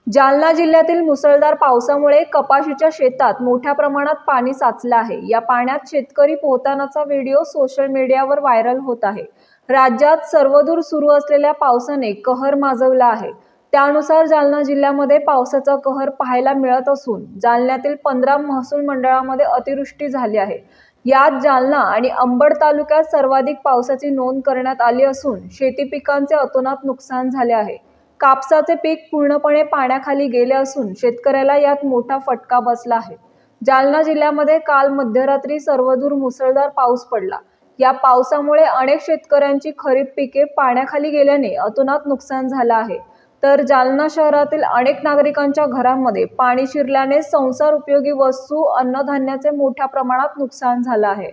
जालना जिल्ह्यातील मुसळधार पावसामुळे कपाशीच्या शेतात मोठ्या प्रमाणात पाणी साचलं आहे। या पाण्यात शेतकरी पोहतानाचा व्हिडिओ सोशल मीडियावर व्हायरल होत आहे। राज्यात सर्वदूर सुरू असलेल्या पावसाने कहर माजवला आहे। त्यानुसार जालना जिल्ह्यामध्ये पावसाचा कहर पाहायला मिळत असून जालन्यातील 15 महसूल मंडळामध्ये अतिवृष्टी झाली आहे। यात जालना आणि अंबड तालुक्यात सर्वाधिक पावसाची नोंद करण्यात आली असून शेती पिकांचे अतोनात नुकसान झाले आहे। कापसाचे पीक पूर्णपणे पाण्याखाली गेले असून शेतकऱ्याला यात मोठा फटका बसला आहे। जालना जिल्ह्यामध्ये काल मध्यरात्री सर्वदूर मुसळधार पाऊस पडला। या पावसामुळे अनेक शेतकऱ्यांची खरीप पिके पाण्याखाली गेल्याने अतोनात नुकसान झाले आहे। तर जालना शहरातील अनेक नागरिकांच्या घरांमध्ये पाणी शिरल्याने संसार उपयोगी वस्तू अन्नधान्याचे मोठ्या प्रमाणात नुकसान झाले आहे।